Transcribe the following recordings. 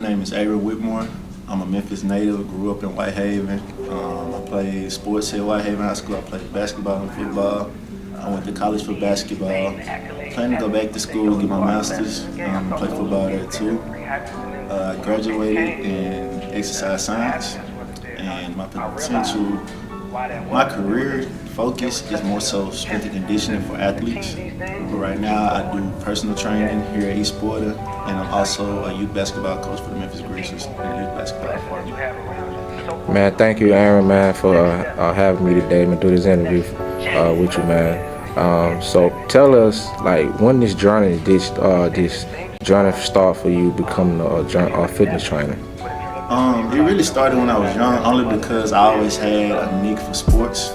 My name is Aaron Whitmore. I'm a Memphis native, grew up in Whitehaven. I played sports at Whitehaven High School. I played basketball and football. I went to college for basketball. Plan to go back to school, get my master's, play football there too. I graduated in exercise science, and my potential, my career focus is more so strength and conditioning for athletes. But right now I do personal training here at East Porter, and I'm also a youth basketball coach for the Memphis Grizzlies in the youth basketball department. Man, thank you, Aaron, man, for having me today to do this interview with you, man. So tell us, like, when this journey start for you becoming a fitness trainer? It really started when I was young, only because I always had a need for sports.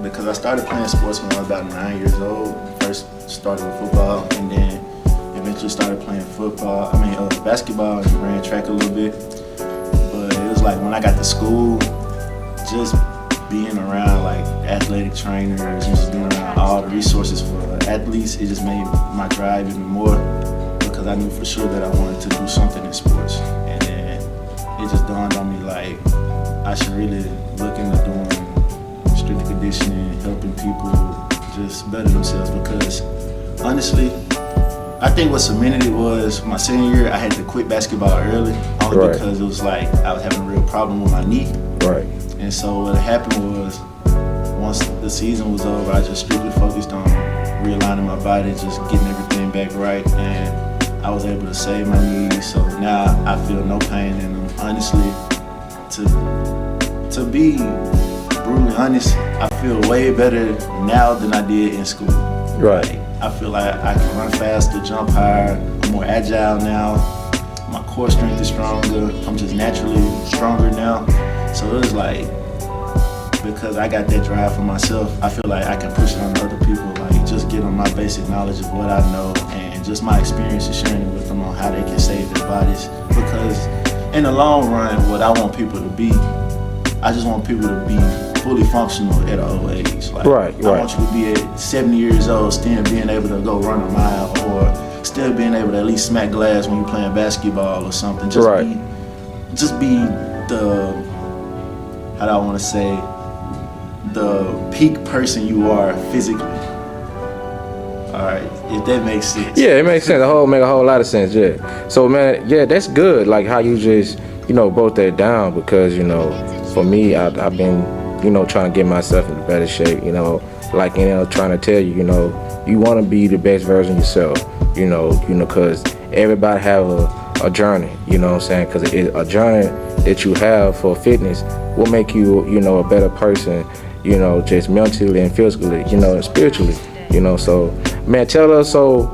Because I started playing sports when I was about 9 years old. First started with football, and then eventually started playing basketball, and ran track a little bit. But it was like when I got to school, just being around like athletic trainers and just being around all the resources for athletes, it just made my drive even more, because I knew for sure that I wanted to do something in sports. And then it just dawned on me like I should really look into doing strength and conditioning, helping people just better themselves, because honestly, I think what cemented it was my senior year. I had to quit basketball early, only because it was like I was having a real problem with my knee. Right. And so what happened was, once the season was over, I just strictly focused on realigning my body, just getting everything back right, and I was able to save my knees. So now I feel no pain in them. Honestly, to be brutally honest, I feel way better now than I did in school. Right. Like, I feel like I can run faster, jump higher, I'm more agile now. My core strength is stronger. I'm just naturally stronger now. So it was like, because I got that drive for myself, I feel like I can push it on other people, like just give them my basic knowledge of what I know and just my experience and sharing it with them on how they can save their bodies. Because in the long run, what I want people to be, I just want people to be fully functional at an old age. Like, right. I want you to be at 70 years old, still being able to go run a mile, or still being able to at least smack glass when you're playing basketball or something. Just be the, how do I want to say, the peak person you are physically. All right, if that makes sense. Yeah, it makes sense. Make a whole lot of sense. Yeah. So man, yeah, that's good. Like how you just broke that down, because for me, I've been trying to get myself into better shape. Trying to tell you, you want to be the best version of yourself. Because everybody have a journey. You know what I'm saying? Because a journey that you have for fitness will make you, a better person. Just mentally and physically, and spiritually. So man, tell us, so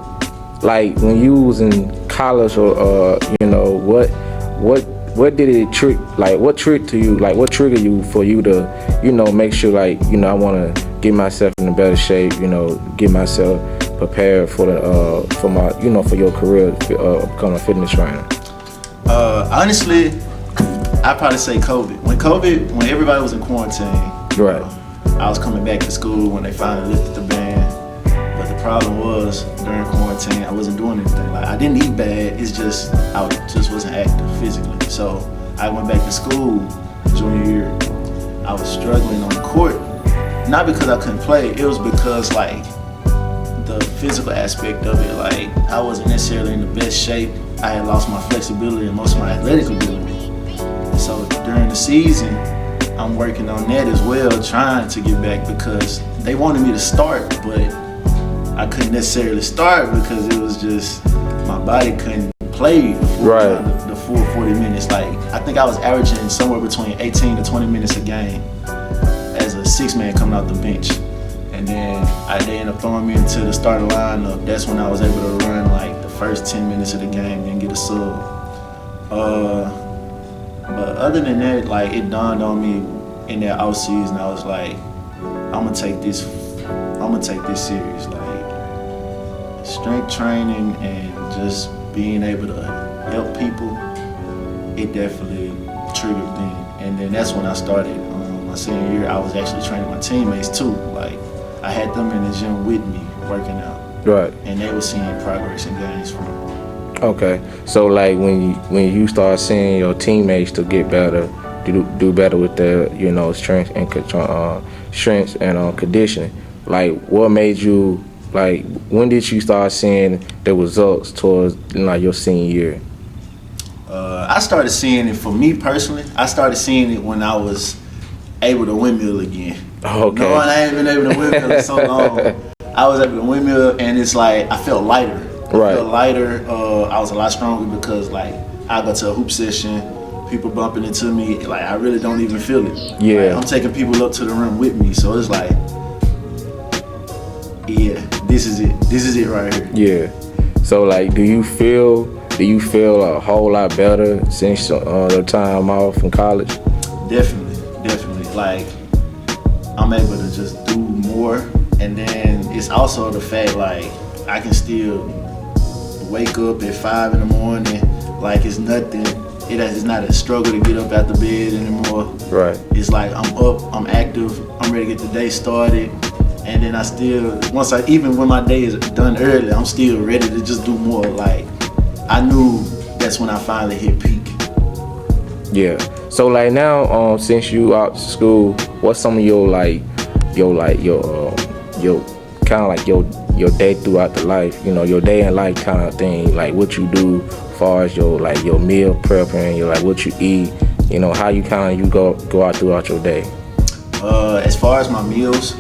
like when you was in college, or what did it trick? Like what trick to you? Like what triggered you for you to, make sure like I want to get myself in a better shape. Get myself prepared for for your career, become a fitness trainer. Honestly, I'd probably say COVID. When everybody was in quarantine, right. I was coming back to school when they finally lifted the ban. But the problem was, during quarantine, I wasn't doing anything. Like, I didn't eat bad, it's just, I just wasn't active physically. So I went back to school junior year. I was struggling on the court, not because I couldn't play, it was because like the physical aspect of it, like I wasn't necessarily in the best shape. I had lost my flexibility and most of my athletic ability. So during the season, I'm working on that as well, trying to get back, because they wanted me to start, but I couldn't necessarily start because it was just, my body couldn't play the full 40 minutes. Like, I think I was averaging somewhere between 18 to 20 minutes a game as a six-man coming off the bench. And then they ended up throwing me into the starting lineup. That's when I was able to run like the first 10 minutes of the game, then get a sub. But other than that, like, it dawned on me in that off season, I was like, I'm gonna take this serious. Like, strength training and just being able to help people, it definitely triggered me. And then that's when I started. My senior year, I was actually training my teammates too. Like, I had them in the gym with me working out. Right. And they were seeing progress and gains from it. Okay, so like when you start seeing your teammates to get better, do better with their strength and conditioning, like what made you like when did you start seeing the results towards like your senior year? I started seeing it for me personally. I started seeing it when I was able to windmill again. Okay. Knowing I ain't been able to windmill in so long, I was able to windmill, and it's like I felt lighter. Right. I felt lighter. I was a lot stronger because like I go to a hoop session, people bumping into me, like I really don't even feel it. Yeah. Like, I'm taking people up to the rim with me, so it's like, yeah, this is it. This is it right here. Yeah. So like, do you feel a whole lot better since the time off from college? Definitely. Like I'm able to just do more, and then it's also the fact like I can still wake up at 5 in the morning, like it's nothing. It's not a struggle to get up out the bed anymore. Right. It's like I'm up, I'm active, I'm ready to get the day started, and then I still even when my day is done early, I'm still ready to just do more. Like I knew that's when I finally hit peak. Yeah. So like now, since you out to school, what's some of your kind of like your day throughout the life? Your day in life kind of thing. Like what you do, as far as your meal prepping, what you eat. How you go out throughout your day. As far as my meals,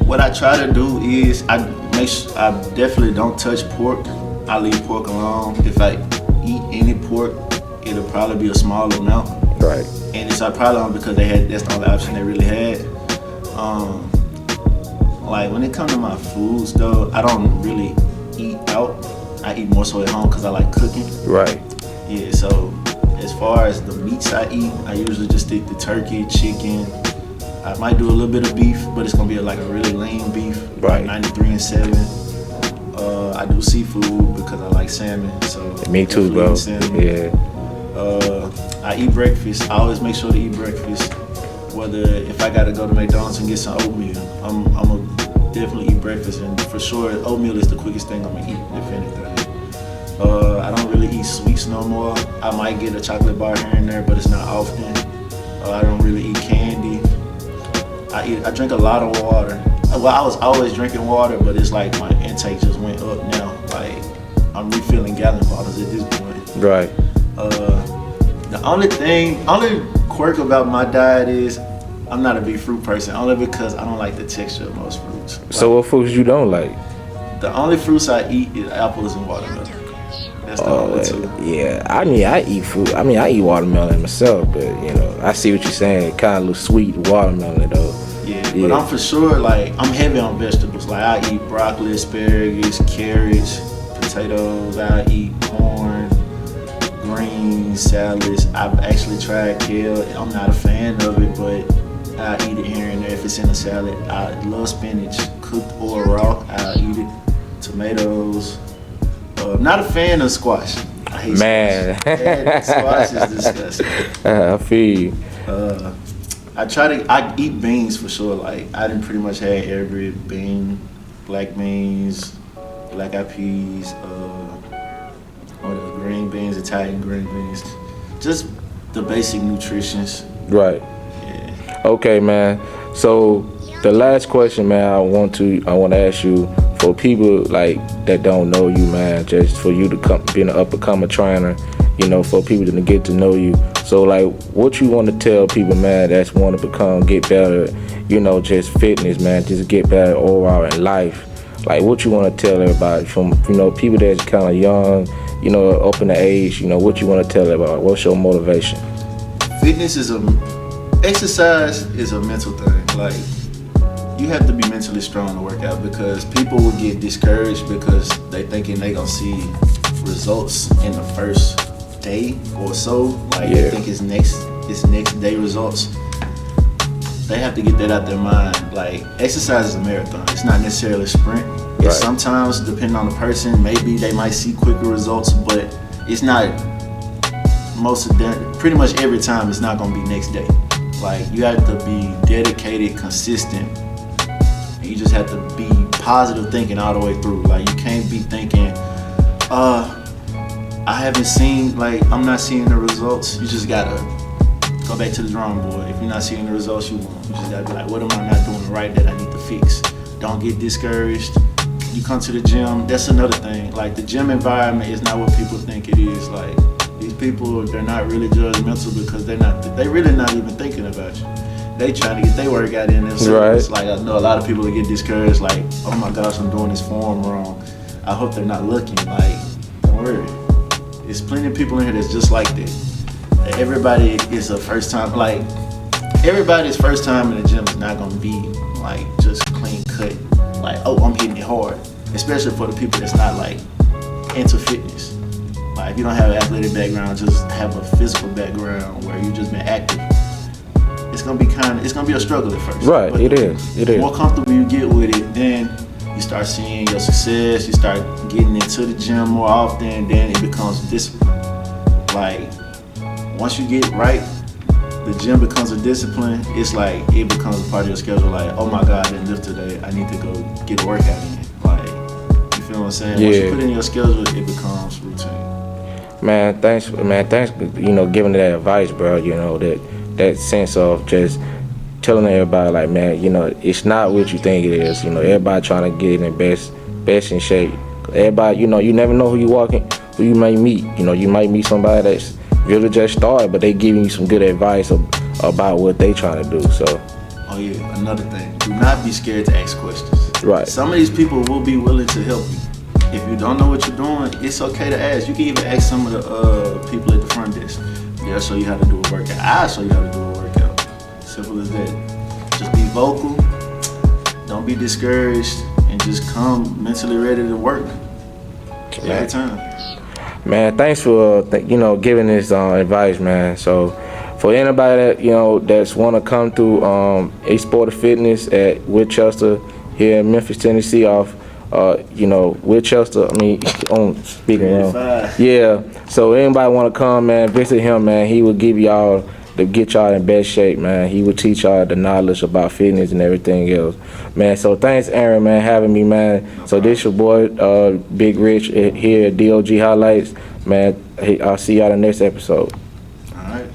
what I try to do is I definitely don't touch pork. I leave pork alone. If I eat any pork, it'll probably be a small amount. Right. And it's probably only because that's the only option they really had. Like when it comes to my foods though, I don't really eat out. I eat more so at home because I like cooking. Right. Yeah, so as far as the meats I eat, I usually just stick to turkey, chicken. I might do a little bit of beef, but it's gonna be like a really lean beef, right. Like 93-7. I do seafood because I like salmon. So me too, bro. Yeah. I eat breakfast. I always make sure to eat breakfast. Whether if I gotta go to McDonald's and get some oatmeal, I'm gonna definitely eat breakfast, and for sure oatmeal is the quickest thing I'm gonna eat, if anything. I don't really eat sweets no more. I might get a chocolate bar here and there, but it's not often. I don't really eat candy. I drink a lot of water. Well, I was always drinking water, but it's like my intake just went up now. Like I'm refilling gallon bottles at this point. Right. The only quirk about my diet is I'm not a big fruit person, only because I don't like the texture of most fruits. So what fruits you don't like? The only fruits I eat is apples and watermelon. That's the only two. Yeah, I mean I eat fruit. I mean I eat watermelon myself, but I see what you're saying. Kind of a little sweet watermelon though. Yeah, but I'm for sure I'm heavy on vegetables. Like I eat broccoli, asparagus, carrots, potatoes. I eat corn, greens, salads. I've actually tried kale. I'm not a fan of it, but I eat it here and there if it's in a salad. I love spinach, cooked or raw. I eat it. Tomatoes. Not a fan of squash. I hate squash. Squash is disgusting. I feel you. I eat beans for sure. Like I didn't pretty much have every bean, black beans, black eyed peas, green beans, Italian green beans, just the basic nutritions. Right. Yeah. Okay, man. So the last question, man, I want to ask you, for people like that don't know you, man, just for you to be an up-and-coming trainer, for people to get to know you. So like, what you want to tell people, man, that's want to get better, just fitness, man, just get better overall in life. Like, what you want to tell everybody from, people that's kind of young, up in the age, what you want to tell everybody? What's your motivation? Exercise is a mental thing. Like, you have to be mentally strong to work out, because people will get discouraged because they thinking they gonna see results in the first day or so. Like they think it's next day results. They have to get that out their mind. Like exercise is a marathon. It's not necessarily a sprint. Right. Sometimes, depending on the person, maybe they might see quicker results, but it's not pretty much every time it's not gonna be next day. Like you have to be dedicated, consistent. You just have to be positive thinking all the way through. Like you can't be thinking, I haven't seen, like, I'm not seeing the results. You just gotta go back to the drawing board. If you're not seeing the results you want, you just gotta be like, what am I not doing right that I need to fix? Don't get discouraged. You come to the gym, that's another thing. Like, the gym environment is not what people think it is. Like, these people, they're not really judgmental because they really not even thinking about you. They trying to get their workout in themselves. Right. Like, I know a lot of people that get discouraged, like, oh my gosh, I'm doing this form wrong. I hope they're not looking. Like, don't worry. There's plenty of people in here that's just like that. Everybody is a first time, like, everybody's first time in the gym is not gonna be like just clean cut. Like, oh, I'm hitting it hard. Especially for the people that's not like into fitness. Like, if you don't have an athletic background, just have a physical background where you've just been active. It's gonna be a struggle at first. Right, but it is. The more comfortable you get with it, then you start seeing your success, you start getting into the gym more often, then it becomes discipline. Like, once you get right, the gym becomes a discipline. It's like, it becomes a part of your schedule. Like, oh my God, I didn't lift today. I need to go get a workout in. Like, you feel what I'm saying? Yeah. Once you put it in your schedule, it becomes routine. Man, thanks, you know, giving that advice, bro. You know, that sense of just telling everybody, like, man, you know, it's not what you think it is. You know, everybody trying to get in the best in shape. Everybody, you know, you never know who you might meet. You know, you might meet somebody that's really just started, but they giving you some good advice about what they trying to do. So. Oh yeah, another thing, do not be scared to ask questions. Right. Some of these people will be willing to help you. If you don't know what you're doing, it's okay to ask. You can even ask some of the people at the front desk. They'll show you how to do a workout. I'll show you how to do a workout. Simple as that. Just be vocal. Don't be discouraged, and just come mentally ready to work every time. Man, thanks for you know, giving this advice, man. So for anybody that, you know, that's want to come through A Sport of Fitness at Winchester here in Memphis, Tennessee, off you know, Winchester, I mean, on speaking wrong. Yeah. So anybody want to come, man, visit him, man. He will give y'all to get y'all in best shape, man. He will teach y'all the knowledge about fitness and everything else, man. So thanks, Aaron, man, having me, man. So this your boy, Big Rich here at D.O.G Highlights, man. I'll see y'all in the next episode. All right.